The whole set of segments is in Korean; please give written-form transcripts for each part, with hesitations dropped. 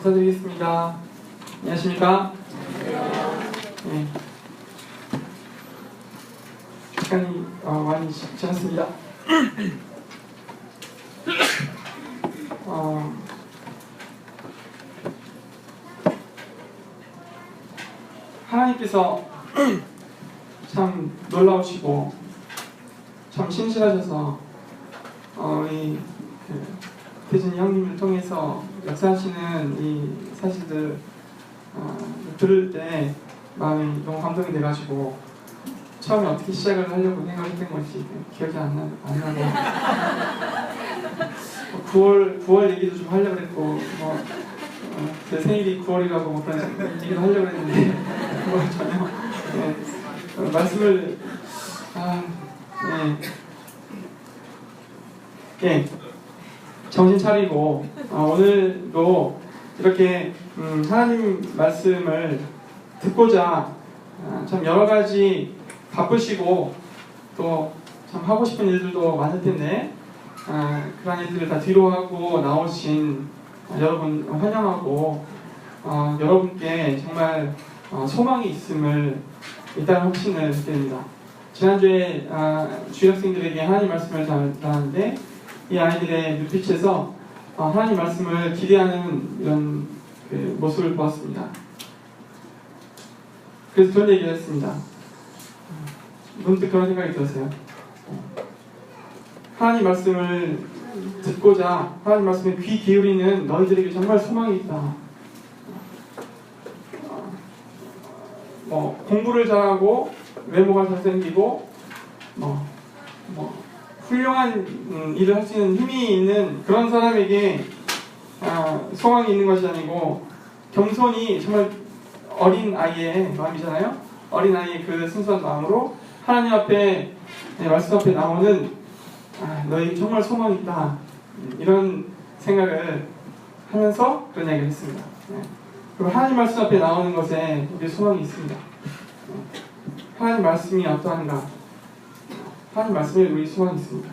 감사드리겠습니다. 안녕하십니까? 네. 시간이 많이 지났습니다. 하나님께서 참 놀라우시고 참 신실하셔서 우리 태진이 형님을 통해서 역사하시는 이 사실들 들을 때 마음이 너무 감동이 돼가지고 처음에 어떻게 시작을 하려고 생각했던 건지 기억이 안 나고 9월 얘기도 좀 하려고 그랬고 제 생일이 9월이라고 그런 얘기도 하려고 했는데 그걸 전혀 말씀을 정신 차리고 오늘도 이렇게 하나님 말씀을 듣고자 참 여러 가지 바쁘시고 또 참 하고 싶은 일들도 많을 텐데 그런 일들을 다 뒤로 하고 나오신 여러분 환영하고 여러분께 정말 소망이 있음을 일단 확신을 드립니다. 지난주에 주일학생들에게 하나님 말씀을 전하는데 이 아이들의 눈빛에서 하나님 말씀을 기대하는 이런 그 모습을 보았습니다. 그래서 그런 얘기를 했습니다. 문득 그런 생각이 들었어요. 하나님 말씀을 듣고자 하나님 말씀에 귀 기울이는 너희들에게 정말 소망이 있다. 공부를 잘하고 외모가 잘생기고 훌륭한 일을 할 수 있는 힘이 있는 그런 사람에게 소망이 있는 것이 아니고 겸손히 정말 어린 아이의 마음이잖아요. 어린 아이의 그 순수한 마음으로 하나님 앞에 말씀 앞에 나오는 너희 정말 소망이 있다 이런 생각을 하면서 그런 얘기를 했습니다. 그리고 하나님 말씀 앞에 나오는 것에 우리 소망이 있습니다. 하나님 말씀이 어떠한가? 하나님 말씀에 우리 소망이 있습니다.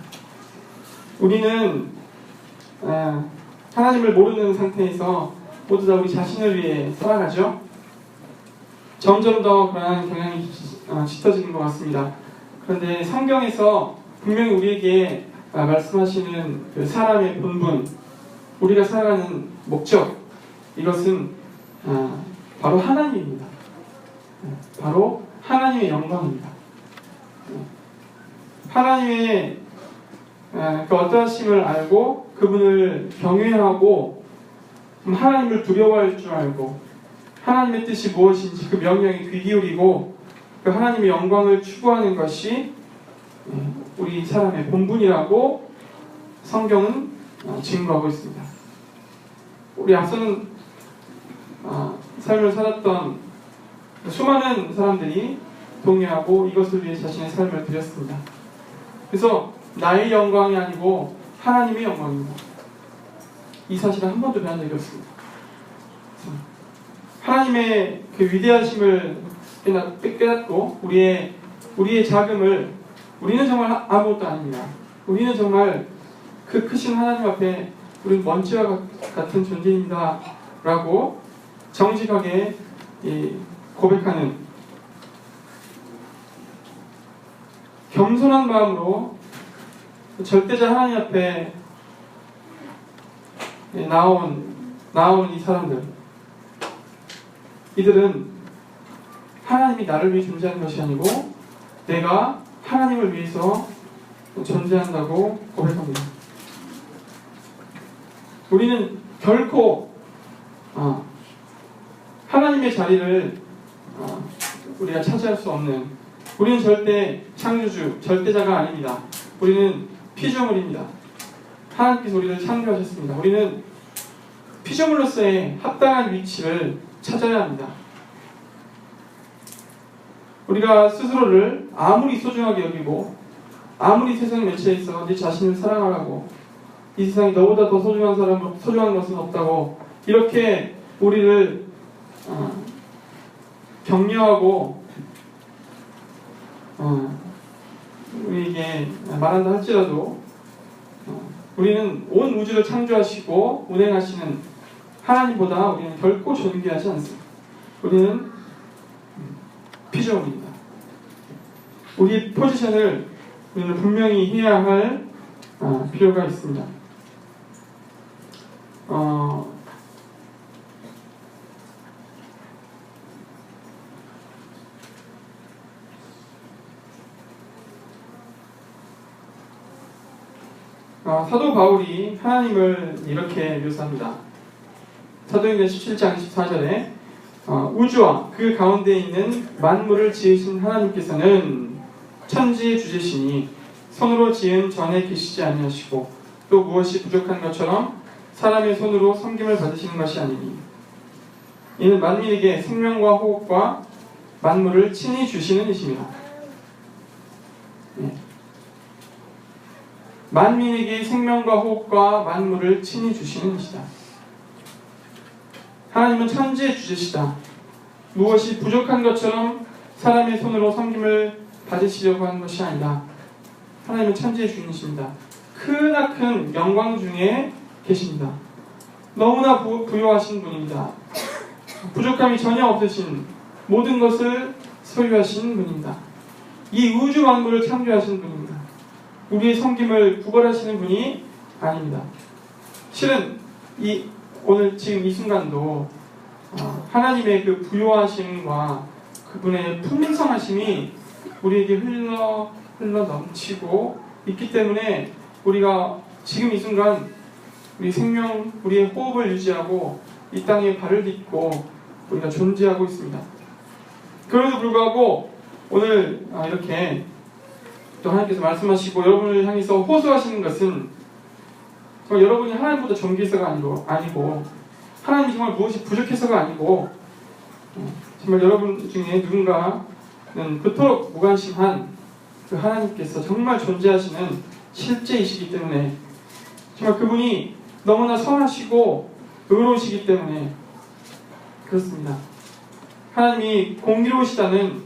우리는 하나님을 모르는 상태에서 모두 다 우리 자신을 위해 살아가죠. 점점 더 그러한 경향이 짙어지는 것 같습니다. 그런데 성경에서 분명히 우리에게 말씀하시는 그 사람의 본분, 우리가 살아가는 목적, 이것은 바로 하나님입니다. 바로 하나님의 영광입니다. 하나님의 그 어떠하심을 알고 그분을 경외하고 하나님을 두려워할 줄 알고 하나님의 뜻이 무엇인지 그 명령에 귀 기울이고 그 하나님의 영광을 추구하는 것이 우리 사람의 본분이라고 성경은 증거하고 있습니다. 우리 앞서는 삶을 살았던 수많은 사람들이 동의하고 이것을 위해 자신의 삶을 드렸습니다. 그래서 나의 영광이 아니고 하나님의 영광입니다. 이 사실은 한 번도 배운 적이 없습니다. 하나님의 그 위대하심을 깨닫고 우리의 자금을 우리는 정말 아무것도 아닙니다. 우리는 정말 그 크신 하나님 앞에 우리는 먼지와 같은 존재입니다 라고 정직하게 고백하는 겸손한 마음으로 절대자 하나님 앞에 나온 이 사람들, 이들은 하나님이 나를 위해 존재하는 것이 아니고 내가 하나님을 위해서 존재한다고 고백합니다. 우리는 결코 하나님의 자리를 우리가 차지할 수 없는, 우리는 절대 창조주, 절대자가 아닙니다. 우리는 피조물입니다. 하나님께서 우리를 창조하셨습니다. 우리는 피조물로서의 합당한 위치를 찾아야 합니다. 우리가 스스로를 아무리 소중하게 여기고 아무리 세상 매체에서 네 자신을 사랑하라고 이 세상에 너보다 더 소중한 것은 없다고 이렇게 우리를 격려하고 우리에게 말한다 할지라도 우리는 온 우주를 창조하시고 운행하시는 하나님보다 우리는 결코 존귀하지 않습니다. 우리는 피조물입니다. 우리의 포지션을 우리는 분명히 해야 할 필요가 있습니다. 사도 바울이 하나님을 이렇게 묘사합니다. 사도행전 17장 14절에 우주와 그 가운데 있는 만물을 지으신 하나님께서는 천지의 주제시니 손으로 지은 전에 계시지 아니하시고 또 무엇이 부족한 것처럼 사람의 손으로 섬김을 받으시는 것이 아니니 이는 만민에게 생명과 호흡과 만물을 친히 주시는 이십니다. 네. 만민에게 생명과 호흡과 만물을 친히 주시는 이시다. 하나님은 천지의 주제시다. 무엇이 부족한 것처럼 사람의 손으로 섬김을 받으시려고 하는 것이 아니다. 하나님은 천지의 주인이십니다. 크나큰 영광 중에 계십니다. 너무나 부요하신 분입니다. 부족함이 전혀 없으신 모든 것을 소유하신 분입니다. 이 우주 만물을 창조하신 분입니다. 우리의 섬김을 구걸하시는 분이 아닙니다. 실은 오늘 지금 이 순간도 하나님의 그 부요하심과 그분의 풍성하심이 우리에게 흘러 넘치고 있기 때문에 우리가 지금 이 순간 우리 생명, 우리의 호흡을 유지하고 이 땅에 발을 딛고 우리가 존재하고 있습니다. 그럼에도 불구하고 오늘 이렇게 또 하나님께서 말씀하시고 여러분을 향해서 호소하시는 것은 정말 여러분이 하나님보다 존귀해서가 아니고 하나님이 정말 무엇이 부족해서가 아니고 정말 여러분 중에 누군가는 그토록 무관심한 그 하나님께서 정말 존재하시는 실제이시기 때문에 정말 그분이 너무나 선하시고 의로우시기 때문에 그렇습니다. 하나님이 공의로우시다는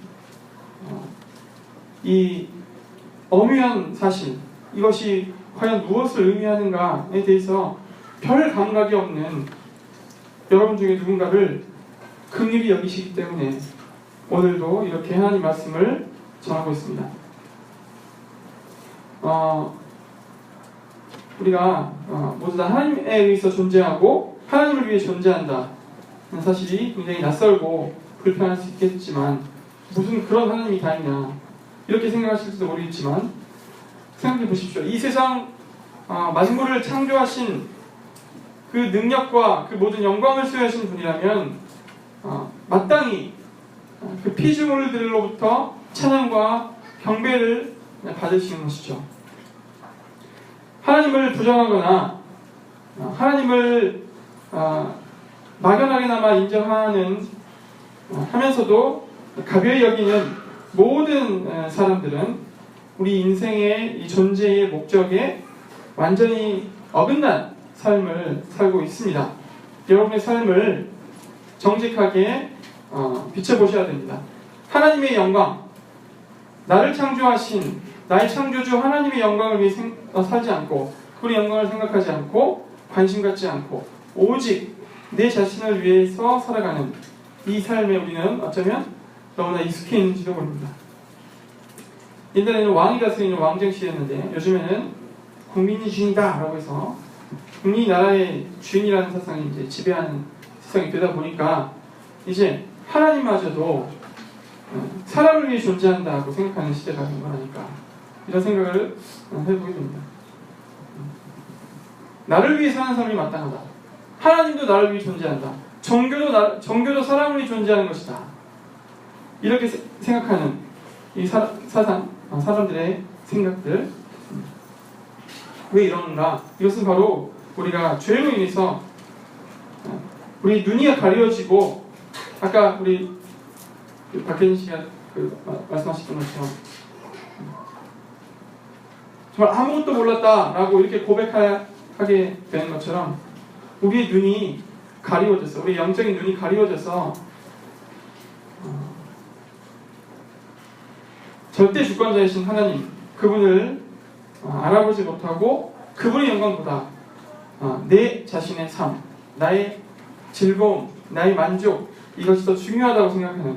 이 엄유한 사실, 이것이 과연 무엇을 의미하는가에 대해서 별 감각이 없는 여러분 중에 누군가를 긍휼히 여기시기 때문에 오늘도 이렇게 하나님 말씀을 전하고 있습니다. 우리가 모두 다 하나님에 의해서 존재하고 하나님을 위해 존재한다 하는 사실이 굉장히 낯설고 불편할 수 있겠지만 무슨 그런 하나님이 다 있냐 이렇게 생각하실지도 모르겠지만 생각해 보십시오. 이 세상 만물을 창조하신 그 능력과 그 모든 영광을 소유하신 분이라면 마땅히 그 피조물들로부터 찬양과 경배를 받으시는 것이죠. 하나님을 부정하거나 하나님을 막연하게나마 인정하는 하면서도 가벼이 여기는 모든 사람들은 우리 인생의 이 존재의 목적에 완전히 어긋난 삶을 살고 있습니다. 여러분의 삶을 정직하게 비춰보셔야 됩니다. 하나님의 영광, 나를 창조하신 나의 창조주 하나님의 영광을 위해 살지 않고 그분의 영광을 생각하지 않고 관심 갖지 않고 오직 내 자신을 위해서 살아가는 이 삶에 우리는 어쩌면 너무나 익숙해 있는지도 모릅니다. 옛날에는 왕이 다스리는 왕정 시대였는데 요즘에는 국민이 주인이다 라고 해서 국민이 나라의 주인이라는 세상이 이제 지배하는 세상이 되다 보니까 이제 하나님마저도 사람을 위해 존재한다고 생각하는 시대가 된 거라니까 이런 생각을 해보게 됩니다. 나를 위해 사는 삶이 마땅하다. 하나님도 나를 위해 존재한다. 종교도 사람을 위해 존재하는 것이다. 이렇게 생각하는 이 사람들의 생각들 왜 이러는가? 이것은 바로 우리가 죄로 인해서 우리 눈이 가려지고 아까 우리 박혜진 씨가 말씀하셨던 것처럼 정말 아무것도 몰랐다라고 이렇게 고백하게 되는 것처럼 우리의 눈이 가리워져서 우리 영적인 눈이 가리워져서 절대 주권자이신 하나님 그분을 알아보지 못하고 그분의 영광보다 내 자신의 삶, 나의 즐거움, 나의 만족, 이것이 더 중요하다고 생각하는,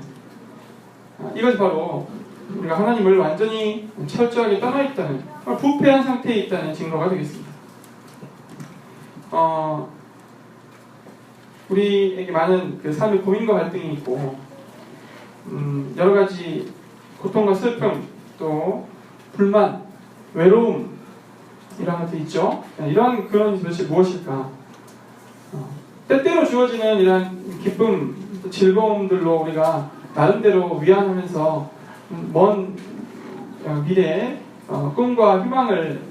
이것이 바로 우리가 하나님을 완전히 철저하게 떠나 있다는, 부패한 상태에 있다는 증거가 되겠습니다. 우리에게 많은 그 삶의 고민과 갈등이 있고, 여러 가지 고통과 슬픔, 또 불만, 외로움, 이런 것도 있죠. 이런 그런 도대체 무엇일까? 때때로 주어지는 이런 기쁨, 즐거움들로 우리가 나름대로 위안하면서 먼 미래에 꿈과 희망을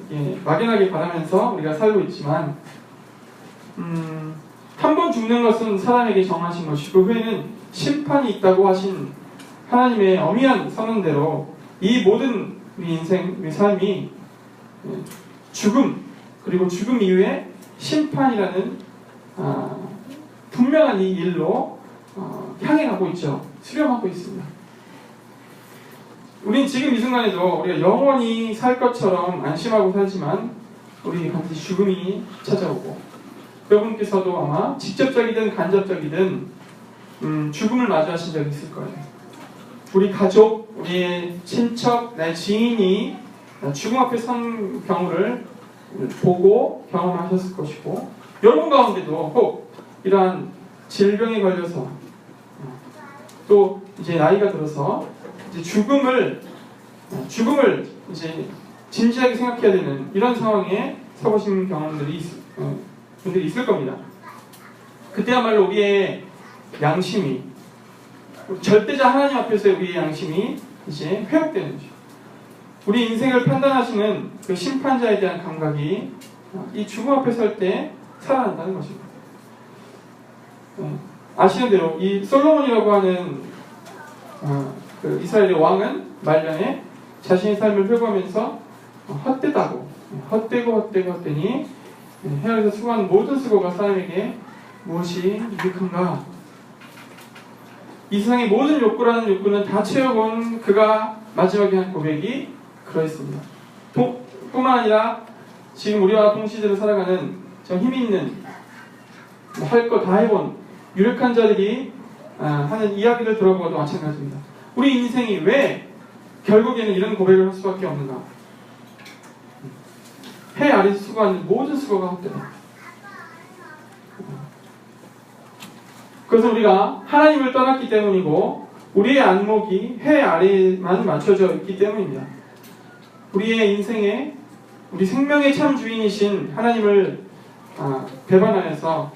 막연하게 바라면서 우리가 살고 있지만, 한 번 죽는 것은 사람에게 정하신 것이고 그 후에는 심판이 있다고 하신 하나님의 엄연한 선언대로 이 모든 우리 인생, 우리 삶이 죽음, 그리고 죽음 이후에 심판이라는 분명한 이 일로 향해 가고 있죠. 수렴하고 있습니다. 우린 지금 이 순간에도 우리가 영원히 살 것처럼 안심하고 살지만 우리 반드시 죽음이 찾아오고, 여러분께서도 아마 직접적이든 간접적이든 죽음을 마주하신 적이 있을 거예요. 우리 가족, 우리의 친척, 내 지인이 죽음 앞에 선 경우를 보고 경험하셨을 것이고, 여러분 가운데도 혹 이러한 질병에 걸려서 또 이제 나이가 들어서 이제 죽음을 이제 진지하게 생각해야 되는 이런 상황에 서보신 분들이 있을 겁니다. 그때야말로 우리의 양심이, 절대자 하나님 앞에서의 우리의 양심이 이제 회복되는 거죠. 우리 인생을 판단하시는 그 심판자에 대한 감각이 이 죽음 앞에 설 때 살아난다는 것입니다. 아시는 대로 이 솔로몬이라고 하는 그 이스라엘의 왕은 말년에 자신의 삶을 회고하면서 헛되니 헤아려서 수고하는 모든 수고가 사람에게 무엇이 유익한가? 이 세상의 모든 욕구라는 욕구는 다 채워본 그가 마지막에 한 고백이 그러했습니다. 뿐만 아니라 지금 우리와 동시대로 살아가는 좀 힘이 있는, 할 거 다 해본 유력한 자들이 하는 이야기를 들어보아도 마찬가지입니다. 우리 인생이 왜 결국에는 이런 고백을 할 수밖에 없는가? 해 아래에서 수고하는 모든 수고가 헛되다. 그것은 우리가 하나님을 떠났기 때문이고 우리의 안목이 해 아래에만 맞춰져 있기 때문입니다. 우리의 인생에 우리 생명의 참 주인이신 하나님을 배반하여서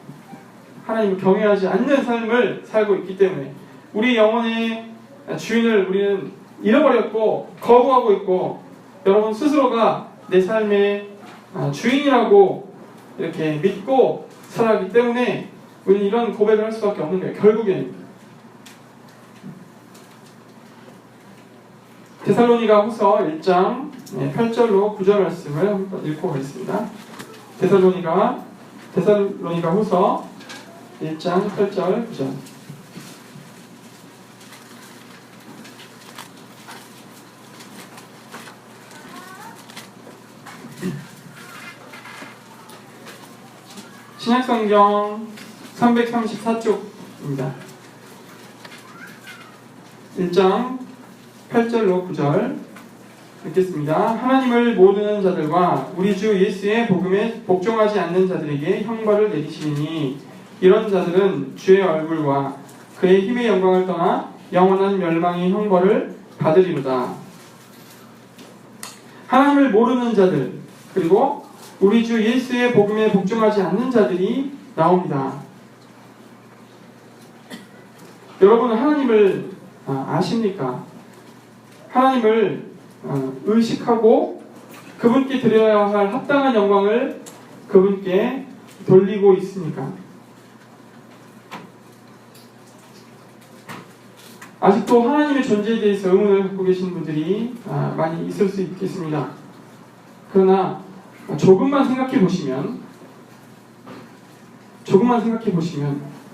하나님을 경외하지 않는 삶을 살고 있기 때문에 우리 영혼의 주인을 우리는 잃어버렸고 거부하고 있고, 여러분 스스로가 내 삶의 주인이라고 이렇게 믿고 살아가기 때문에 우리는 이런 고백을 할 수밖에 없는 거예요. 결국에는 데살로니가 후서 1장 8절로 9절 말씀을 한번 읽고 가겠습니다. 데살로니가 후서 1장 8절 9절. 신약성경 334쪽입니다. 1장 8절로 9절 읽겠습니다. 하나님을 모르는 자들과 우리 주 예수의 복음에 복종하지 않는 자들에게 형벌을 내리시니 이런 자들은 주의 얼굴과 그의 힘의 영광을 떠나 영원한 멸망의 형벌을 받으리로다. 하나님을 모르는 자들, 그리고 우리 주 예수의 복음에 복종하지 않는 자들이 나옵니다. 여러분은 하나님을 아십니까? 하나님을 의식하고 그분께 드려야 할 합당한 영광을 그분께 돌리고 있습니까? 아직도 하나님의 존재에 대해서 의문을 갖고 계신 분들이 많이 있을 수 있겠습니다. 그러나 조금만 생각해 보시면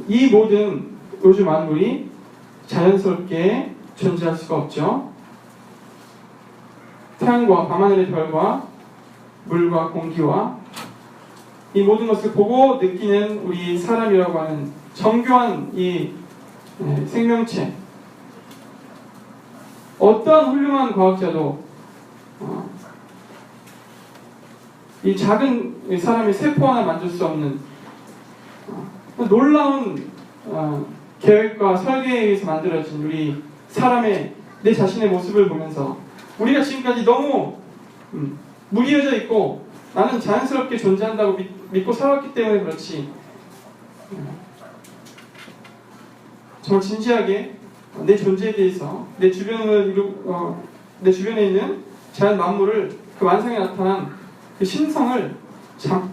이 모든 우주 만물이 자연스럽게 존재할 수가 없죠. 태양과 밤하늘의 별과 물과 공기와 이 모든 것을 보고 느끼는 우리 사람이라고 하는 정교한 이 생명체, 어떠한 훌륭한 과학자도 이 작은 사람의 세포 하나 만들 수 없는 놀라운 계획과 설계에 의해서 만들어진 우리 사람의 내 자신의 모습을 보면서 우리가 지금까지 너무 무리해져 있고 나는 자연스럽게 존재한다고 믿고 살았기 때문에 그렇지, 정말 진지하게 내 존재에 대해서 내 주변에 있는 자연 만물을, 그 완성에 나타난 그 신성을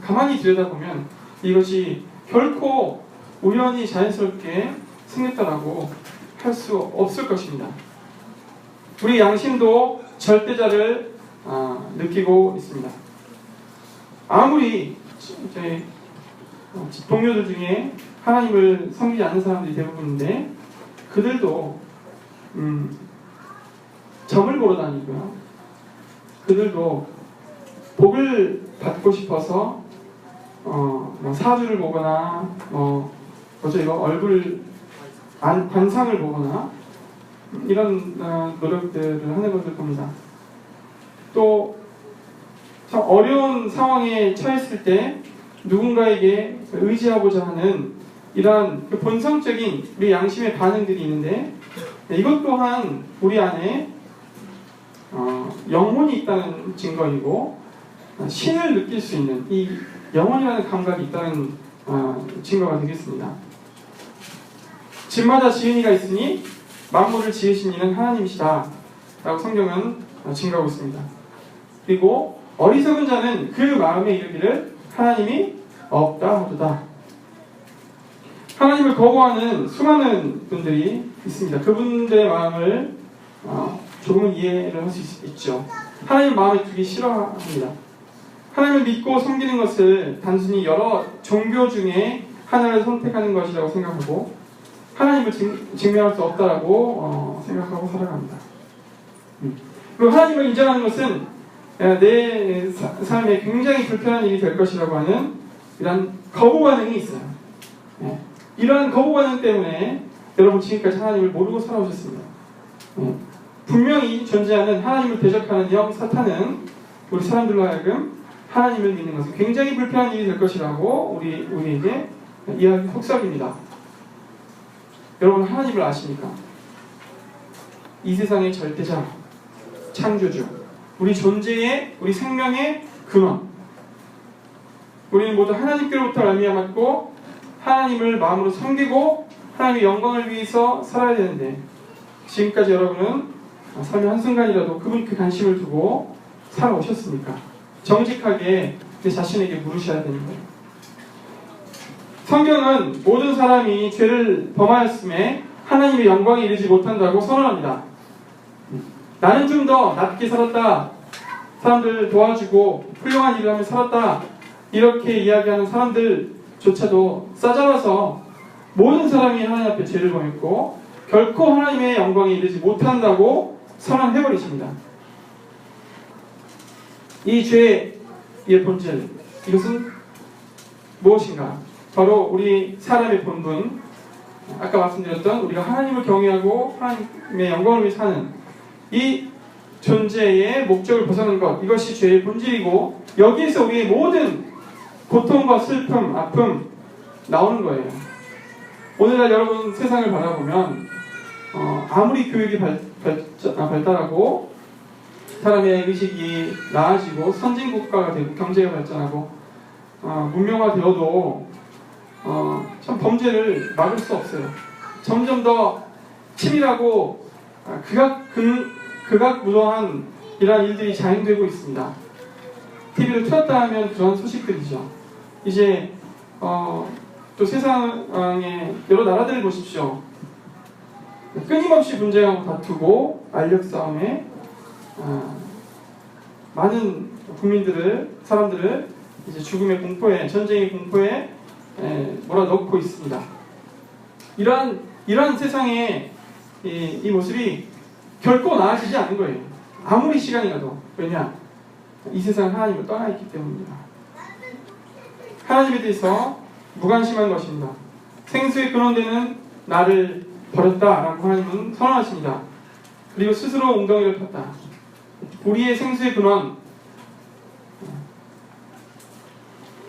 가만히 들여다보면 이것이 결코 우연히 자연스럽게 생겼다라고 할 수 없을 것입니다. 우리 양심도 절대자를 느끼고 있습니다. 아무리 동료들 중에 하나님을 섬기지 않는 사람들이 대부분인데 그들도 점을 보러 다니고요. 그들도 복을 받고 싶어서 뭐 사주를 보거나 얼굴 관상을 보거나 이런 노력들을 하는 것을 봅니다. 또 참 어려운 상황에 처했을 때 누군가에게 의지하고자 하는 이러한 본성적인 우리 양심의 반응들이 있는데, 이것 또한 우리 안에 영혼이 있다는 증거이고 신을 느낄 수 있는 이 영혼이라는 감각이 있다는 증거가 되겠습니다. 집마다 지은이가 있으니 만물을 지으신 이는 하나님이시다 라고 성경은 증거하고 있습니다. 그리고 어리석은 자는 그 마음에 이르기를 하나님이 없다 하도다. 하나님을 거부하는 수많은 분들이 있습니다. 그분들의 마음을 조금은 이해를 할 수 있죠. 하나님 마음에 두기 싫어합니다. 하나님을 믿고 섬기는 것을 단순히 여러 종교 중에 하나를 선택하는 것이라고 생각하고 하나님을 증명할 수 없다라고 생각하고 살아갑니다. 그리고 하나님을 인정하는 것은 내 삶에 굉장히 불편한 일이 될 것이라고 하는 이런 거부 반응이 있어요. 이러한 거부 반응 때문에 여러분 지금까지 하나님을 모르고 살아오셨습니다. 분명히 존재하는 하나님을 대적하는 영 사탄은 우리 사람들로 하여금 하나님을 믿는 것은 굉장히 불편한 일이 될 것이라고 우리에게 이야기 속삭입니다. 여러분 하나님을 아십니까? 이 세상의 절대자, 창조주, 우리 존재의, 우리 생명의 근원. 우리는 모두 하나님께로부터 말미암았고 하나님을 마음으로 섬기고 하나님의 영광을 위해서 살아야 되는데 지금까지 여러분은 삶의 한순간이라도 그분 그 관심을 두고 살아오셨습니까? 정직하게 내 자신에게 물으셔야 되는 거예요. 성경은 모든 사람이 죄를 범하였음에 하나님의 영광에 이르지 못한다고 선언합니다. 나는 좀 더 낫게 살았다, 사람들 도와주고 훌륭한 일을 하며 살았다, 이렇게 이야기하는 사람들조차도 싸잡아서 모든 사람이 하나님 앞에 죄를 범했고 결코 하나님의 영광에 이르지 못한다고 선언해버리십니다. 이 죄의 본질, 이것은 무엇인가? 바로 우리 사람의 본분, 아까 말씀드렸던 우리가 하나님을 경외하고 하나님의 영광을 위해 사는 이 존재의 목적을 벗어나는 것, 이것이 죄의 본질이고 여기에서 우리의 모든 고통과 슬픔, 아픔 나오는 거예요. 오늘날 여러분 세상을 바라보면 아무리 교육이 발달하고 사람의 의식이 나아지고 선진국가가 되고 경제가 발전하고 문명화되어도 참 범죄를 막을 수 없어요. 점점 더 치밀하고 극악무도한 이러한 일들이 자행되고 있습니다. TV를 틀었다 하면 그런 소식들이죠. 이제 또 세상의 여러 나라들을 보십시오. 끊임없이 분쟁하고 다투고 알력 싸움에 많은 사람들을 이제 죽음의 공포에, 전쟁의 공포에 몰아넣고 있습니다. 이러한 세상의 이 모습이 결코 나아지지 않은 거예요. 아무리 시간이 가도. 왜냐? 이 세상 하나님을 떠나 있기 때문입니다. 하나님에 대해서 무관심한 것입니다. 생수의 근원되는 나를 버렸다라고 하나님은 선언하십니다. 그리고 스스로 웅덩이를 팠다. 우리의 생수의 근원,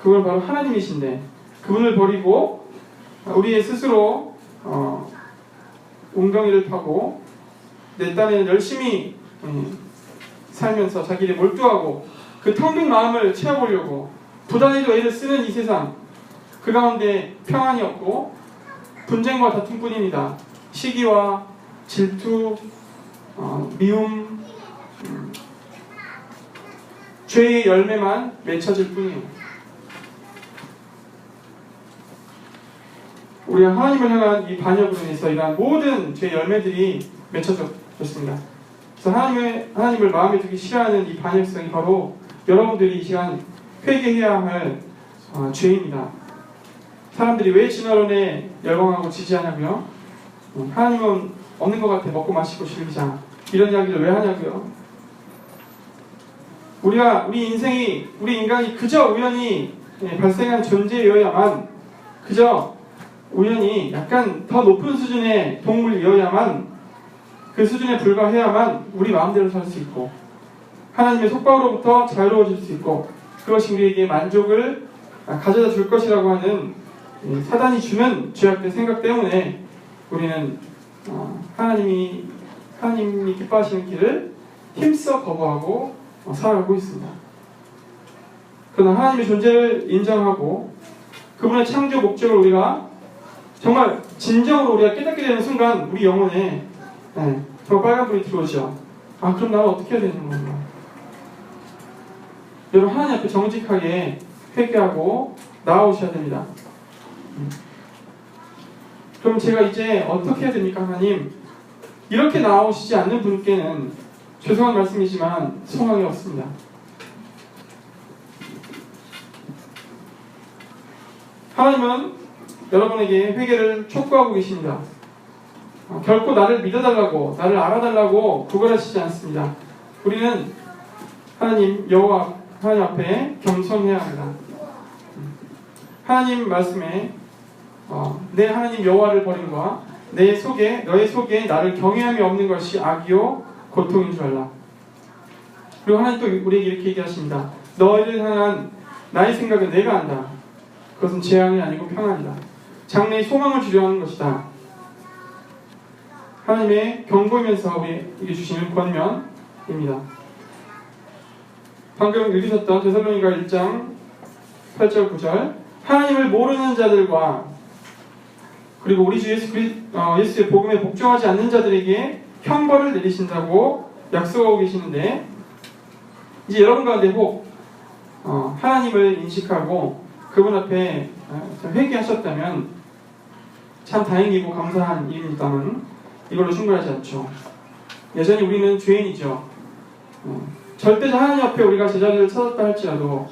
그건 바로 하나님이신데 그분을 버리고 우리의 스스로 웅덩이를 파고 내 딴에는 열심히 살면서 자기 일에 몰두하고 그 텅 빈 마음을 채워보려고 부단히도 애를 쓰는 이 세상, 그 가운데 평안이 없고 분쟁과 다툼뿐입니다. 시기와 질투, 미움, 죄의 열매만 맺혀질 뿐이에요. 우리가 하나님을 향한 이 반역으로 인해서 이러한 모든 죄의 열매들이 맺혀졌습니다. 그래서 하나님을 마음에 두기 싫어하는 이 반역성이 바로 여러분들이 이 시간 회개해야 할 죄입니다. 사람들이 왜 진화론에 열광하고 지지하냐고요? 하나님은 없는 것 같아. 먹고 마시고 즐기자. 이런 이야기를 왜 하냐고요? 우리 인간이 그저 우연히 발생한 존재여야만, 그저 우연히 약간 더 높은 수준의 동물이어야만, 그 수준에 불과해야만 우리 마음대로 살 수 있고 하나님의 속박으로부터 자유로워질 수 있고 그것이 우리에게 만족을 가져다 줄 것이라고 하는 사단이 주는 죄악된 생각 때문에 우리는 하나님이 기뻐하시는 길을 힘써 거부하고 살아가고 있습니다. 그러나 하나님의 존재를 인정하고 그분의 창조 목적을 우리가 정말 진정으로 우리가 깨닫게 되는 순간 우리 영혼에 정말 빨간불이 들어오죠. 그럼 나는 어떻게 해야 되는 건가? 여러분, 하나님 앞에 정직하게 회개하고 나아오셔야 됩니다. 그럼 제가 이제 어떻게 해야 됩니까, 하나님? 이렇게 나아오시지 않는 분께는 죄송한 말씀이지만 소망이 없습니다. 하나님은 여러분에게 회개를 촉구하고 계십니다. 결코 나를 믿어달라고, 나를 알아달라고 구걸하시지 않습니다. 우리는 하나님 앞에 겸손해야 합니다. 하나님 말씀에 내 하나님 여호와를 버림과 너의 속에 나를 경외함이 없는 것이 악이요 고통인 줄 알라. 그리고 하나님 또 우리에게 이렇게 얘기하십니다. 너희를 향한 나의 생각은 내가 안다. 그것은 재앙이 아니고 평안이다. 장래에 소망을 주려 하는 것이다. 하나님의 경고이면서 우리에게 주시는 권면입니다. 방금 읽으셨던 데살로니가 1장 8절 9절 하나님을 모르는 자들과 그리고 우리 주 예수의 복음에 복종하지 않는 자들에게 형벌을 내리신다고 약속하고 계시는데, 이제 여러분 가운데 혹 하나님을 인식하고 그분 앞에 회개하셨다면 참 다행이고 감사한 일입니다만 이걸로 충분하지 않죠. 여전히 우리는 죄인이죠. 절대적 하나님 앞에 우리가 제자리를 찾았다 할지라도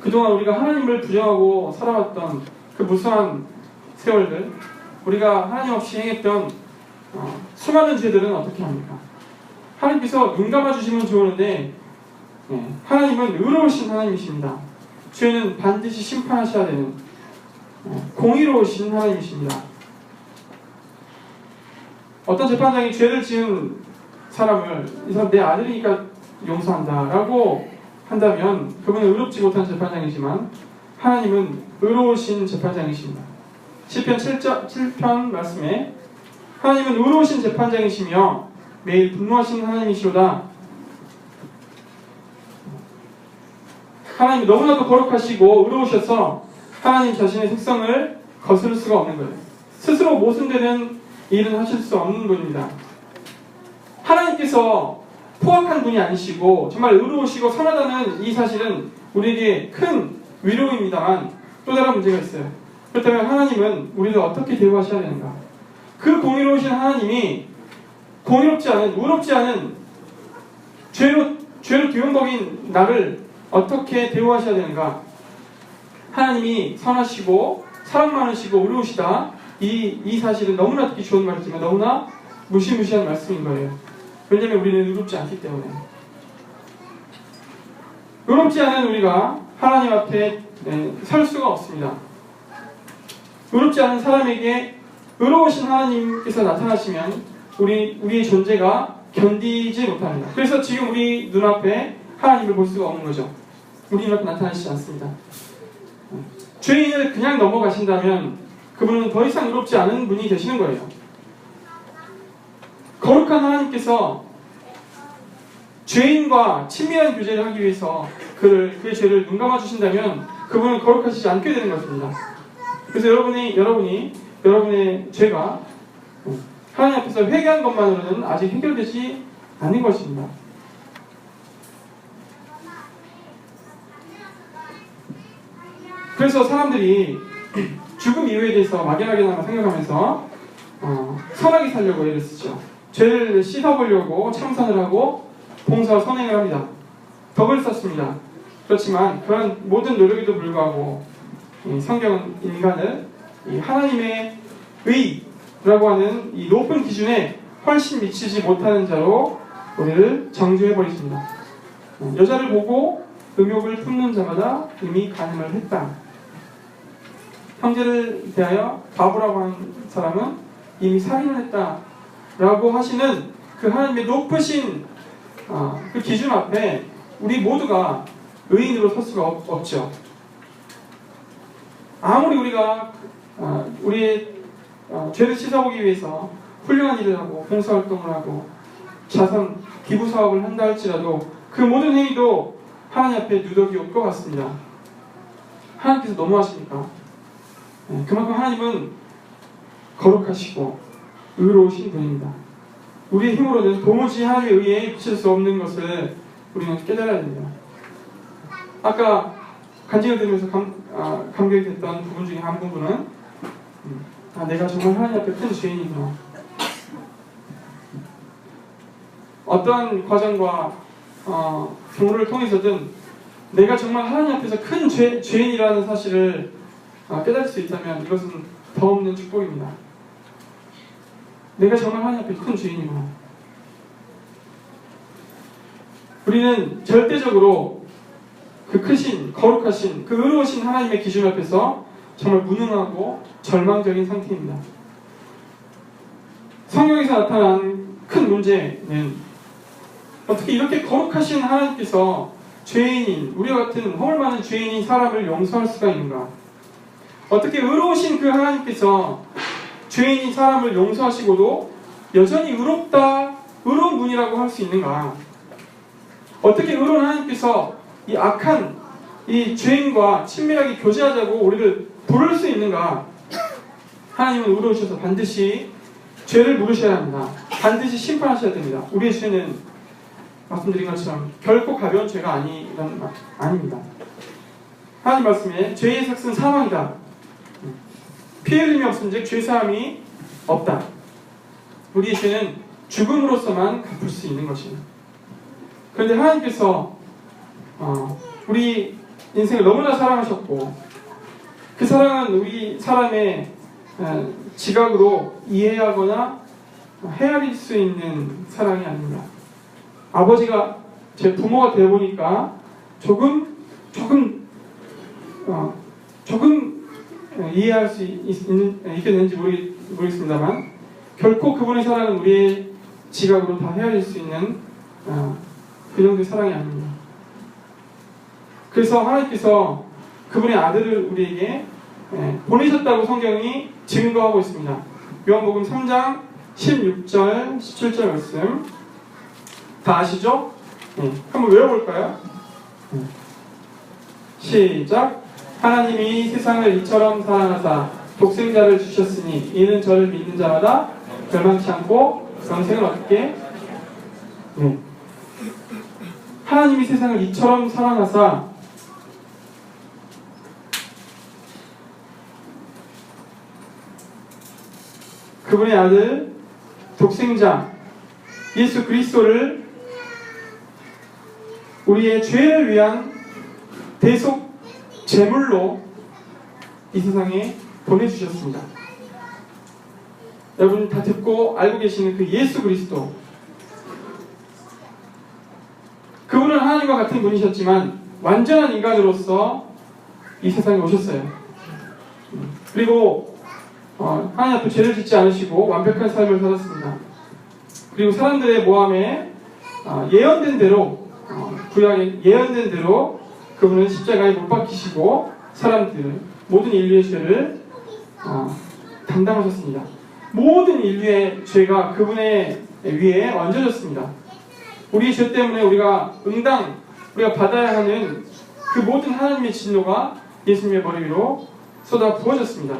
그동안 우리가 하나님을 부정하고 살아왔던 그 무수한 세월들, 우리가 하나님 없이 행했던 수많은 죄들은 어떻게 합니까? 하나님께서 눈 감아주시면 좋으는데 하나님은 의로우신 하나님이십니다. 죄는 반드시 심판하셔야 되는 공의로우신 하나님이십니다. 어떤 재판장이 죄를 지은 사람을 이 사람 내 아들이니까 용서한다 라고 한다면 그분은 의롭지 못한 재판장이지만 하나님은 의로우신 재판장이십니다. 시편 7편 말씀에 하나님은 의로우신 재판장이시며 매일 분노하시는 하나님이시로다. 하나님이 너무나도 거룩하시고 의로우셔서 하나님 자신의 속성을 거스를 수가 없는 거예요. 스스로 모순되는 일은 하실 수 없는 분입니다. 하나님께서 포악한 분이 아니시고 정말 의로우시고 선하다는 이 사실은 우리에게 큰 위로입니다만 또 다른 문제가 있어요. 그렇다면 하나님은 우리를 어떻게 대우하셔야 되는가? 그 공의로우신 하나님이 공의롭지 않은, 의롭지 않은 죄로 뒤엉거린 나를 어떻게 대우하셔야 되는가? 하나님이 선하시고 사랑 많으시고 의로우시다. 이 사실은 너무나 듣기 좋은 말이지만 너무나 무시무시한 말씀인 거예요. 왜냐하면 우리는 의롭지 않기 때문에. 의롭지 않은 우리가 하나님 앞에 설 수가 없습니다. 의롭지 않은 사람에게 의로우신 하나님께서 나타나시면 우리의 존재가 견디지 못합니다. 그래서 지금 우리 눈앞에 하나님을 볼 수가 없는 거죠. 우리 눈앞에 나타나시지 않습니다. 죄인을 그냥 넘어가신다면 그분은 더 이상 의롭지 않은 분이 되시는 거예요. 거룩한 하나님께서 죄인과 친밀한 교제를 하기 위해서 그의 죄를 눈감아 주신다면 그분은 거룩하시지 않게 되는 것입니다. 그래서 여러분의 죄가 하나님 앞에서 회개한 것만으로는 아직 해결되지 않는 것입니다. 그래서 사람들이 죽음 이후에 대해서 막연하게나마 생각하면서 선하게 살려고 애를 쓰죠. 죄를 씻어보려고 참선을 하고 봉사와 선행을 합니다. 덕을 쌓습니다. 그렇지만 그런 모든 노력에도 불구하고 성경은 인간을 하나님의 의라고 하는 이 높은 기준에 훨씬 미치지 못하는 자로 우리를 정죄해버리십니다. 여자를 보고 음욕을 품는 자마다 이미 간음을 했다. 형제를 대하여 바보라고 하는 사람은 이미 살인을 했다. 라고 하시는 그 하나님의 높으신 그 기준 앞에 우리 모두가 의인으로 설 수가 없죠. 아무리 우리가 우리의 죄를 씻어보기 위해서 훌륭한 일을 하고 봉사활동을 하고 자선 기부 사업을 한다 할지라도 그 모든 행위도 하나님 앞에 누더기 올 것 같습니다. 하나님께서 너무하십니까? 그만큼 하나님은 거룩하시고 의로우신 분입니다. 우리의 힘으로는 도무지 하나님의 의에 미칠 수 없는 것을 우리는 깨달아야 됩니다. 아까 간증을 들으면서 감격이 됐던 부분 중에 한 부분은 내가 정말 하나님 앞에 큰 죄인이구나. 어떠한 과정과 경우를 통해서든 내가 정말 하나님 앞에서 큰 죄인이라는 사실을 깨달을 수 있다면 이것은 더 없는 축복입니다. 내가 정말 하나님 앞에 큰 죄인이구나. 우리는 절대적으로 그 크신, 거룩하신, 그 의로우신 하나님의 기준 앞에서 정말 무능하고 절망적인 상태입니다. 성경에서 나타난 큰 문제는 어떻게 이렇게 거룩하신 하나님께서 죄인인, 우리와 같은 허물 많은 죄인인 사람을 용서할 수가 있는가? 어떻게 의로우신 그 하나님께서 죄인인 사람을 용서하시고도 여전히 의로운 분이라고 할 수 있는가? 어떻게 의로운 하나님께서 이 악한 이 죄인과 친밀하게 교제하자고 우리를 부를 수 있는가? 하나님은 의로우셔서 반드시 죄를 물으셔야 합니다. 반드시 심판하셔야 됩니다. 우리의 죄는 말씀드린 것처럼 결코 가벼운 죄가 아닙니다. 하나님 말씀에 죄의 삭은 사망이다. 피 흘림이 없은즉 죄사함이 없다. 우리의 죄는 죽음으로서만 갚을 수 있는 것입니다. 그런데 하나님께서 우리 인생을 너무나 사랑하셨고 그 사랑은 우리 사람의 지각으로 이해하거나 헤아릴 수 있는 사랑이 아닙니다. 아버지가 제 부모가 되어보니까 조금 이해할 수 있게 되는지 모르겠습니다만 결코 그분의 사랑은 우리의 지각으로 다 헤아릴 수 있는 그 정도의 사랑이 아닙니다. 그래서 하나님께서 그분의 아들을 우리에게 보내셨다고 성경이 증거하고 있습니다. 요한복음 3장 16절 17절 말씀 다 아시죠? 한번 외워볼까요? 시작. 하나님이 세상을 이처럼 사랑하사 독생자를 주셨으니 이는 저를 믿는 자마다 멸망치 않고 영생을 얻게. 하나님이 세상을 이처럼 사랑하사 그분의 아들 독생자 예수 그리스도를 우리의 죄를 위한 대속 제물로 이 세상에 보내주셨습니다. 여러분 다 듣고 알고 계시는 그 예수 그리스도, 그분은 하나님과 같은 분이셨지만 완전한 인간으로서 이 세상에 오셨어요. 그리고 하나님 앞에 죄를 짓지 않으시고 완벽한 삶을 살았습니다. 그리고 사람들의 모함에 예언된 대로 구약에 예언된 대로 그분은 십자가에 못 박히시고 사람들 모든 인류의 죄를 담당하셨습니다. 모든 인류의 죄가 그분의 위에 얹어졌습니다. 우리의 죄 때문에 우리가 받아야 하는 그 모든 하나님의 진노가 예수님의 머리 위로 쏟아 부어졌습니다.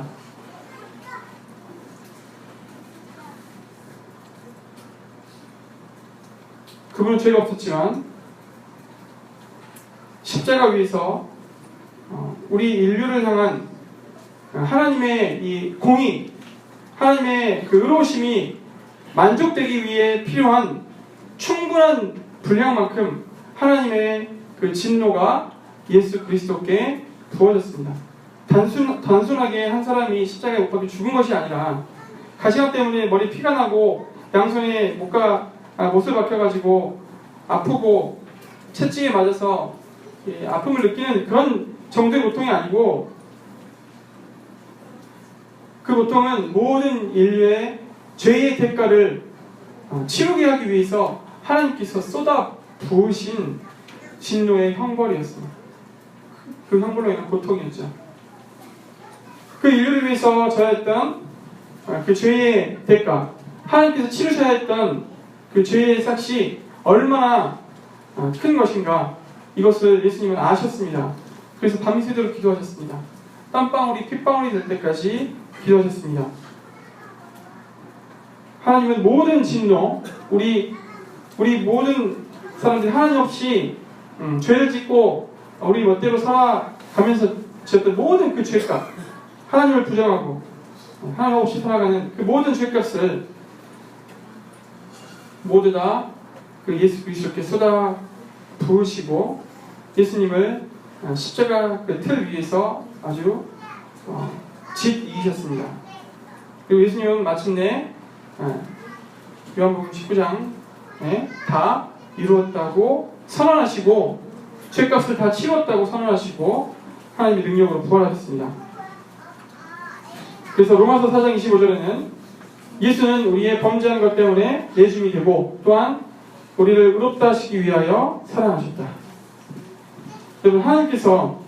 그분은 죄가 없었지만 십자가 위에서 우리 인류를 향한 하나님의 이 공의, 하나님의 그 의로우심이 만족되기 위해 필요한 충분한 분량만큼 하나님의 그 진노가 예수 그리스도께 부어졌습니다. 단순하게 한 사람이 십자가에 못 박혀 죽은 것이 아니라 가시관 때문에 머리 피가 나고 양손에 못을 박혀가지고 아프고 채찍에 맞아서 아픔을 느끼는 그런 정도의 고통이 아니고 그 고통은 모든 인류의 죄의 대가를 치르게 하기 위해서 하나님께서 쏟아 부으신 진노의 형벌이었습니다. 그 형벌로 인한 고통이었죠. 그 인류를 위해서 져야 했던 그 죄의 대가, 하나님께서 치르셔야 했던 그 죄의 삭시 얼마나 큰 것인가, 이것을 예수님은 아셨습니다. 그래서 밤새도록 기도하셨습니다. 땀방울이 핏방울이 될 때까지 기도하셨습니다. 하나님은 모든 진노, 우리 모든 사람들이 하나님 없이 죄를 짓고 우리 멋대로 살아가면서 지었던 모든 그 죄값, 하나님을 부정하고 하나님 없이 살아가는 그 모든 죄값을 모두 다 그 예수 그리스도께 쏟아 부으시고 예수님을 십자가 그 틀 위에서 아주 짓이기셨습니다. 그리고 예수님은 마침내 요한복음 19장에 다 이루었다고 선언하시고 죄값을 다 치렀다고 선언하시고 하나님의 능력으로 부활하셨습니다. 그래서 로마서 4장 25절에는 예수는 우리의 범죄한 것 때문에 내줌이 되고 또한 우리를 의롭다 하시기 위하여 사랑하셨다. 여러분, 하나님께서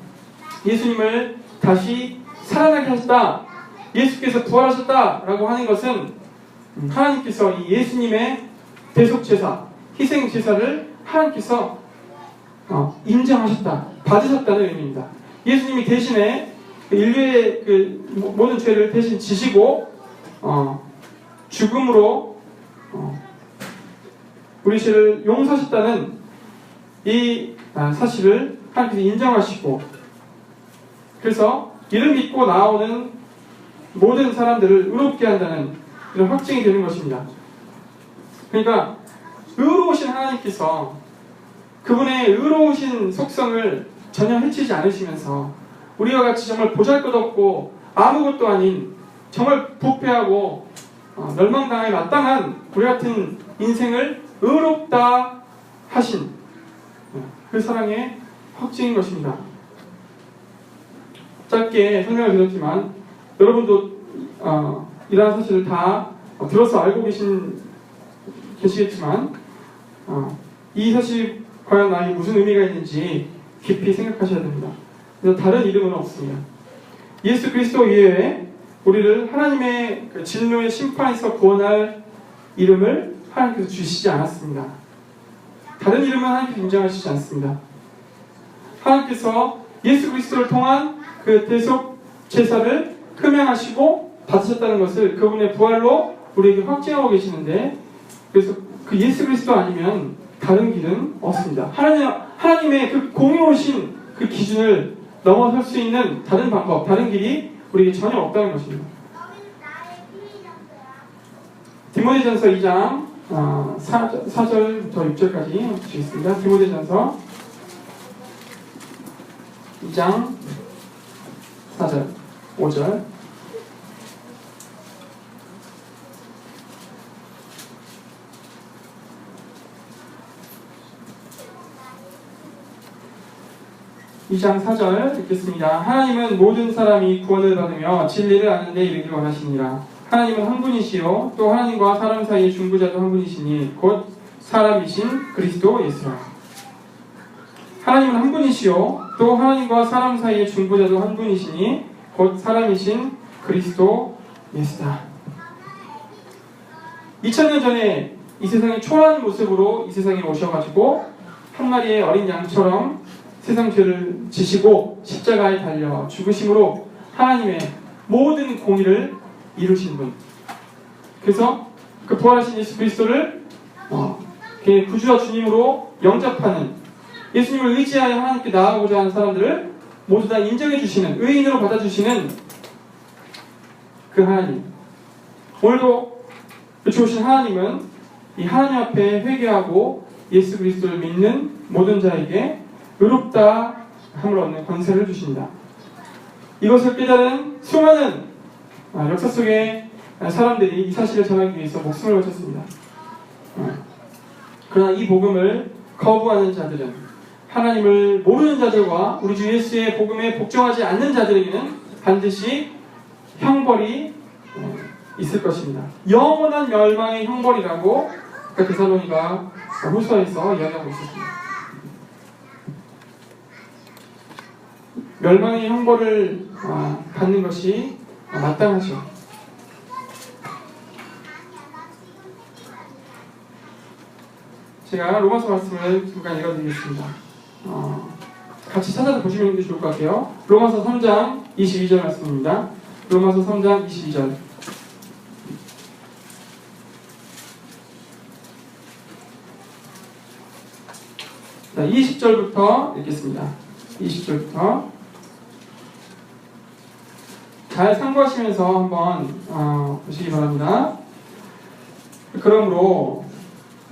예수님을 다시 살아나게 하셨다, 예수께서 부활하셨다라고 하는 것은 하나님께서 이 예수님의 대속제사, 희생제사를 하나님께서 인정하셨다, 받으셨다는 의미입니다. 예수님이 대신에 인류의 그 모든 죄를 대신 지시고 죽음으로 우리 죄를 용서하셨다는 이 사실을 하나님께서 인정하시고, 그래서 이를 믿고 나오는 모든 사람들을 의롭게 한다는 이런 확증이 되는 것입니다. 그러니까 의로우신 하나님께서 그분의 의로우신 속성을 전혀 해치지 않으시면서 우리와 같이 정말 보잘것없고 아무것도 아닌 정말 부패하고 멸망당하기 마땅한 우리 같은 인생을 의롭다 하신 그 사랑의 확증인 것입니다. 짧게 설명을 드렸지만 여러분도 이러한 사실을 다 들어서 알고 계시겠지만 이 사실이 과연 나에게 무슨 의미가 있는지 깊이 생각하셔야 됩니다. 그래서 다른 이름은 없습니다. 예수 그리스도 이외에 우리를 하나님의 그 진노의 심판에서 구원할 이름을 하나님께서 주시지 않았습니다. 다른 이름은 하나님께서 인정하시지 않습니다. 하나님께서 예수 그리스도를 통한 그 대속 제사를 흠양하시고 받으셨다는 것을 그분의 부활로 우리에게 확증하고 계시는데, 그래서 그 예수 그리스도 아니면 다른 길은 없습니다. 하나님의 그 공의로우신 그 기준을 넘어설 수 있는 다른 방법, 다른 길이 우리에게 전혀 없다는 것입니다. 디모데전서 2장 4절부터 6절까지 주겠습니다. 디모데전서 2장 4절, 5절. 2장 4절 읽겠습니다. 하나님은 모든 사람이 구원을 받으며 진리를 아는 데 이르기를 원하시니라. 하나님은 한 분이시요 또 하나님과 사람 사이의 중보자도 한 분이시니 곧 사람이신 그리스도 예수라. 하나님은 한 분이시요 또 하나님과 사람 사이의 중보자도 한 분이시니 곧 사람이신 그리스도 예수다. 2000년 전에 이 세상의 초라한 모습으로 이 세상에 오셔가지고 한 마리의 어린 양처럼 세상 죄를 지시고 십자가에 달려 죽으심으로 하나님의 모든 공의를 이루신 분. 그래서 그 부활하신 예수 그리스도를 그의 구주와 주님으로 영접하는, 예수님을 의지하여 하나님께 나아가고자 하는 사람들을 모두 다 인정해 주시는, 의인으로 받아주시는 그 하나님. 오늘도 좋으신 하나님은 이 하나님 앞에 회개하고 예수 그리스도를 믿는 모든 자에게 의롭다 함을 얻는 권세를 주십니다. 이것을 깨달은 수많은 역사 속의 사람들이 이 사실을 전하기 위해서 목숨을 바쳤습니다. 그러나 이 복음을 거부하는 자들은, 하나님을 모르는 자들과 우리 주 예수의 복음에 복종하지 않는 자들에게는 반드시 형벌이 있을 것입니다. 영원한 멸망의 형벌이라고 데살로니가 후서에서 이야기하고 있었습니다. 멸망의 형벌을 받는 것이 마땅하죠. 제가 로마서 말씀을 잠깐 읽어드리겠습니다. 같이 찾아서 보시면 좋을 것 같아요. 로마서 3장 22절 말씀입니다. 로마서 3장 22절. 자, 20절부터 읽겠습니다. 20절부터 잘 참고하시면서 한번 보시기 바랍니다. 그러므로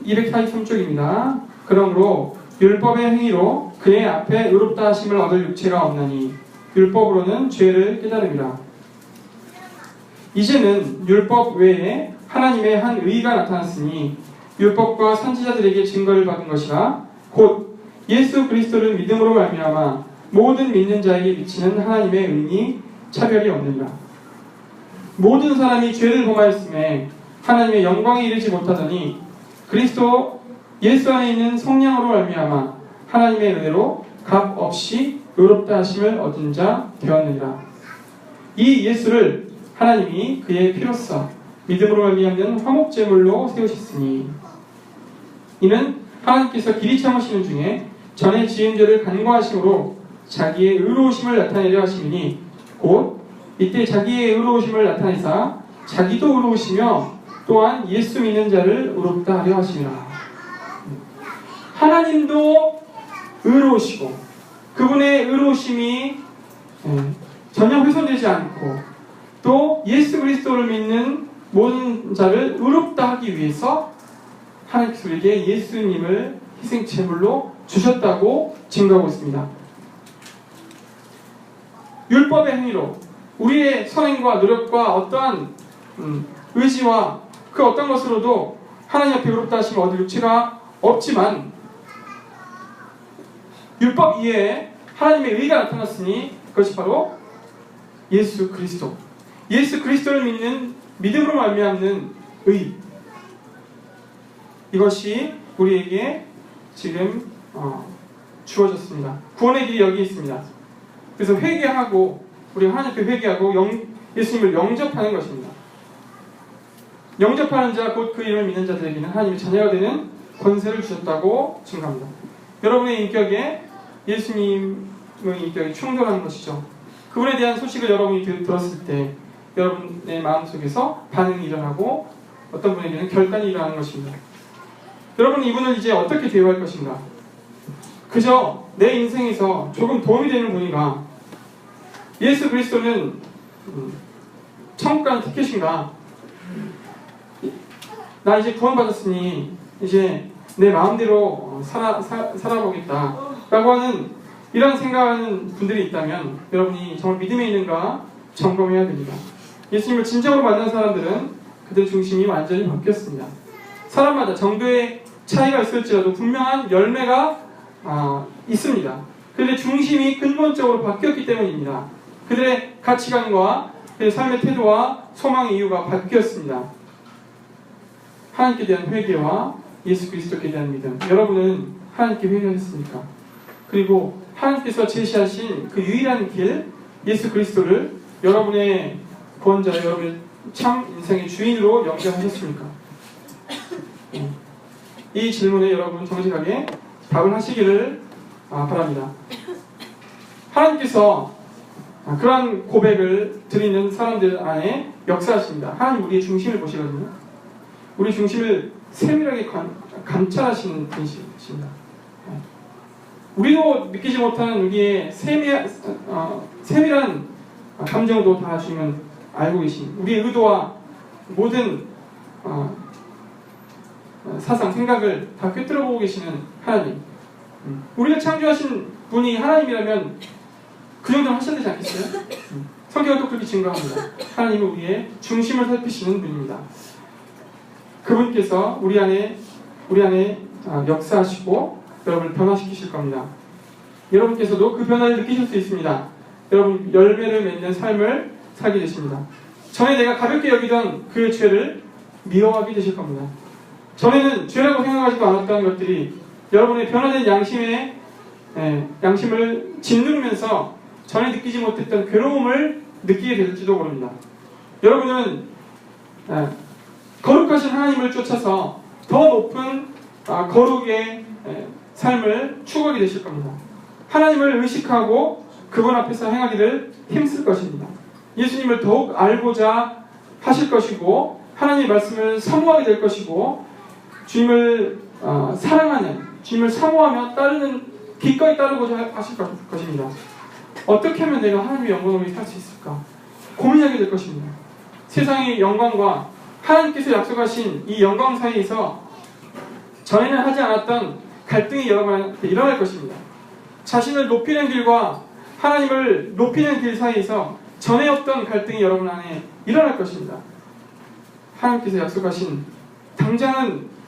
243쪽입니다. 그러므로 율법의 행위로 그의 앞에 의롭다 하심을 얻을 육체가 없나니 율법으로는 죄를 깨달음이라. 이제는 율법 외에 하나님의 한 의가 나타났으니 율법과 선지자들에게 증거를 받은 것이라 곧 예수 그리스도를 믿음으로 말미암아 모든 믿는 자에게 미치는 하나님의 의니 차별이 없느니라. 모든 사람이 죄를 범하였음에 하나님의 영광에 이르지 못하더니 그리스도 예수 안에 있는 성령으로 말미암아 하나님의 은혜로 값 없이 의롭다 하심을 얻은 자 되었느니라. 이 예수를 하나님이 그의 피로써 믿음으로 말미암는 화목제물로 세우셨으니 이는 하나님께서 길이 참으시는 중에 전에 지은 죄를 간과하심으로 자기의 의로우심을 나타내려 하심이니 곧 이때 자기의 의로우심을 나타내사 자기도 의로우시며 또한 예수 믿는 자를 의롭다 하려 하시니라. 하나님도 의로우시고 그분의 의로우심이 전혀 훼손되지 않고 또 예수 그리스도를 믿는 모든 자를 의롭다 하기 위해서 하나님께서 우리에게 예수님을 희생제물로 주셨다고 증거하고 있습니다. 율법의 행위로 우리의 선행과 노력과 어떠한 의지와 그 어떤 것으로도 하나님 앞에 의롭다 하심을 얻을 육체가 없지만 율법 이외에 하나님의 의가 나타났으니 그것이 바로 예수 그리스도, 예수 그리스도를 믿는 믿음으로 말미암는 의, 이것이 우리에게 지금 주어졌습니다. 구원의 길이 여기 있습니다. 그래서 회개하고 우리가 하나님 앞에 회개하고 예수님을 영접하는 것입니다. 영접하는 자 곧 그 이름을 믿는 자들에게는 하나님의 자녀가 되는 권세를 주셨다고 증거합니다. 여러분의 인격에 예수님의 인격이 충돌하는 것이죠. 그분에 대한 소식을 여러분이 들었을 때 여러분의 마음속에서 반응이 일어나고 어떤 분에게는 결단이 일어나는 것입니다. 여러분은 이분을 이제 어떻게 대우할 것인가? 그저 내 인생에서 조금 도움이 되는 분인가? 예수 그리스도는 천국 가는 티켓인가? 나 이제 구원받았으니 이제 내 마음대로 살아보겠다 라고 하는 이런 생각하는 분들이 있다면 여러분이 정말 믿음에 있는가 점검해야 됩니다. 예수님을 진정으로 만난 사람들은 그들 중심이 완전히 바뀌었습니다. 사람마다 정도의 차이가 있을지라도 분명한 열매가 있습니다. 그들의 중심이 근본적으로 바뀌었기 때문입니다. 그들의 가치관과 그들의 삶의 태도와 소망의 이유가 바뀌었습니다. 하나님께 대한 회개와 예수 그리스도께 대한 믿음. 여러분은 하나님께 회개하셨습니까? 그리고 하나님께서 제시하신 그 유일한 길, 예수 그리스도를 여러분의 구원자, 여러분의 참 인생의 주인으로 영접하셨습니까? 이 질문에 여러분 정직하게 답을 하시기를 바랍니다. 하나님께서 그러한 고백을 드리는 사람들 안에 역사하십니다. 하나님 우리의 중심을 보시거든요. 우리 중심을 세밀하게 감찰하시는 분이십니다. 우리도 느끼지 못하는 우리의 세밀한 감정도 다 주님은 알고 계십니다. 우리의 의도와 모든 사상, 생각을 다 꿰뚫어 보고 계시는 하나님. 우리를 창조하신 분이 하나님이라면 그 정도는 하셔야 되지 않겠어요? 성경은 또 그렇게 증거합니다. 하나님은 우리의 중심을 살피시는 분입니다. 그분께서 우리 안에 역사하시고 여러분을 변화시키실 겁니다. 여러분께서도 그 변화를 느끼실 수 있습니다. 여러분 열매를 맺는 삶을 살게 되십니다. 전에 내가 가볍게 여기던 그 죄를 미워하게 되실 겁니다. 전에는 죄라고 생각하지도 않았던 것들이 여러분의 변화된 양심을 짓누르면서 전에 느끼지 못했던 괴로움을 느끼게 될지도 모릅니다. 여러분은 거룩하신 하나님을 쫓아서 더 높은 거룩의 삶을 추구하게 되실 겁니다. 하나님을 의식하고 그분 앞에서 행하기를 힘쓸 것입니다. 예수님을 더욱 알고자 하실 것이고 하나님의 말씀을 사모하게 될 것이고 주님을 사랑하는, 주님을 사모하며 따르는, 기꺼이 따르고자 하실 것입니다. 어떻게 하면 내가 하나님의 영광을 살 수 있을까? 고민하게 될 것입니다. 세상의 영광과 하나님께서 약속하신 이 영광 사이에서 전에는 하지 않았던 갈등이 여러분한테 일어날 것입니다. 자신을 높이는 길과 하나님을 높이는 길 사이에서 전에 없던 갈등이 여러분 안에 일어날 것입니다. 하나님께서 약속하신 당장은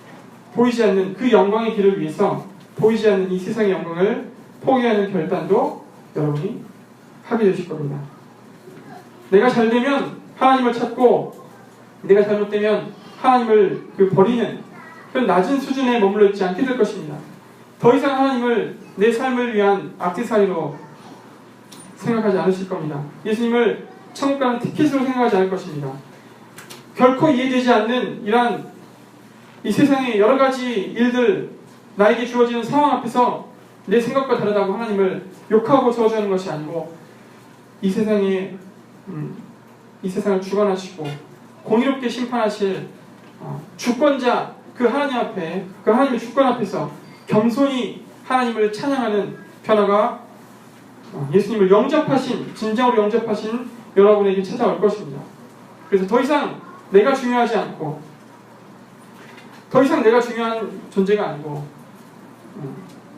보이지 않는 그 영광의 길을 위해서 보이지 않는 이 세상의 영광을 포기하는 결단도 여러분이 하게 되실 겁니다. 내가 잘 되면 하나님을 찾고 내가 잘못되면 하나님을 버리는 그런 낮은 수준에 머물러 있지 않게 될 것입니다. 더 이상 하나님을 내 삶을 위한 액세서리로 생각하지 않으실 겁니다. 예수님을 천국 가는 티켓으로 생각하지 않을 것입니다. 결코 이해되지 않는 이러한 이 세상의 여러 가지 일들, 나에게 주어지는 상황 앞에서 내 생각과 다르다고 하나님을 욕하고 저주하는 것이 아니고 이 세상을 주관하시고 공의롭게 심판하실 주권자 그 하나님 앞에, 그 하나님의 주권 앞에서 겸손히 하나님을 찬양하는 변화가 예수님을 영접하신, 진정으로 영접하신 여러분에게 찾아올 것입니다. 그래서 더 이상 내가 중요하지 않고 더 이상 내가 중요한 존재가 아니고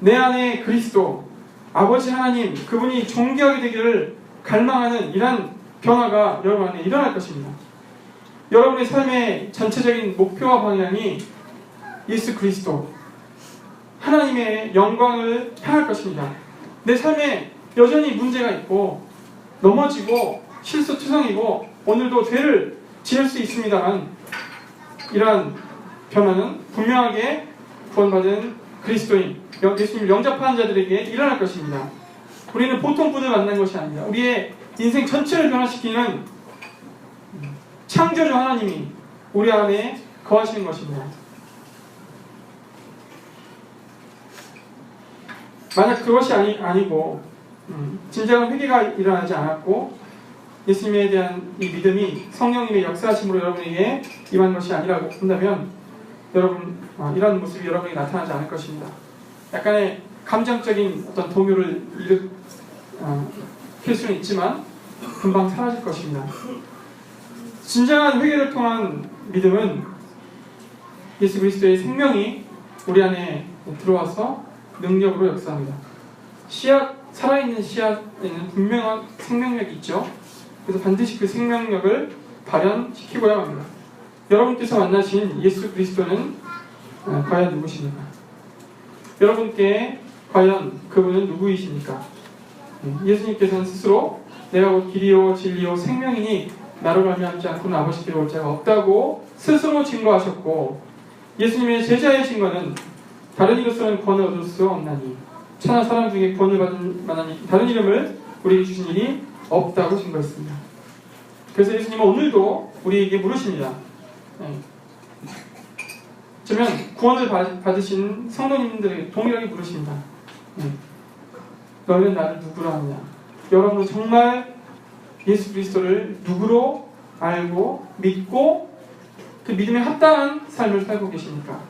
내 안에 그리스도, 아버지 하나님, 그분이 존귀하게 되기를 갈망하는 이러한 변화가 여러분 안에 일어날 것입니다. 여러분의 삶의 전체적인 목표와 방향이 예수 그리스도, 하나님의 영광을 향할 것입니다. 내 삶에 여전히 문제가 있고 넘어지고 실수투성이고 오늘도 죄를 지을 수 있습니다만 이러한 변화는 분명하게 구원받은 그리스도인, 예수님을 영접하는 자들에게 일어날 것입니다. 우리는 보통 분을 만난 것이 아닙니다. 우리의 인생 전체를 변화시키는 창조주 하나님이 우리 안에 거하시는 것입니다. 만약 그것이 아니고 진정한 회개가 일어나지 않았고 예수님에 대한 이 믿음이 성령님의 역사하심으로 여러분에게 임한 것이 아니라고 본다면 여러분 이런 모습이 여러분에게 나타나지 않을 것입니다. 약간의 감정적인 어떤 동요를 일으킬 수는 있지만 금방 사라질 것입니다. 진정한 회개를 통한 믿음은 예수 그리스도의 생명이 우리 안에 들어와서 능력으로 역사합니다. 살아있는 씨앗에는 분명한 생명력이 있죠. 그래서 반드시 그 생명력을 발현시키고야 합니다. 여러분께서 만나신 예수 그리스도는 과연 누구십니까? 여러분께 과연 그분은 누구이십니까? 예수님께서는 스스로 내가 곧 길이요 진리요 생명이니 나로 말미암지 않고는 아버지께로 올 자가 없다고 스스로 증거하셨고, 예수님의 제자의 증거는 다른 이로서는 구원을 얻을 수 없나니 천하 사람 중에 구원을 받은 만한 다른 이름을 우리에게 주신 일이 없다고 증거했습니다. 그래서 예수님은 오늘도 우리에게 물으십니다. 그러면 구원을 받으신 성도님들에게 동일하게 물으십니다. 너희는 나를 누구로 하느냐? 여러분은 정말 예수 그리스도를 누구로 알고 믿고 그 믿음에 합당한 삶을 살고 계십니까?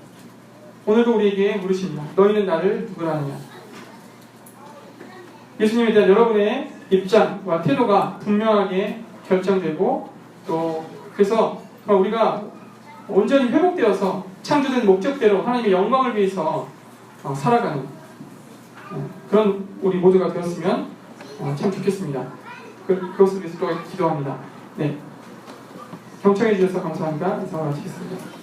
오늘도 우리에게 물으십니다. 너희는 나를 누구로 하느냐? 예수님에 대한 여러분의 입장과 태도가 분명하게 결정되고, 또 그래서 우리가 온전히 회복되어서 창조된 목적대로 하나님의 영광을 위해서 살아가는 그런 우리 모두가 되었으면 참 좋겠습니다. 그것을 위해서 또 기도합니다. 네, 경청해 주셔서 감사합니다. 이상으로 마치겠습니다.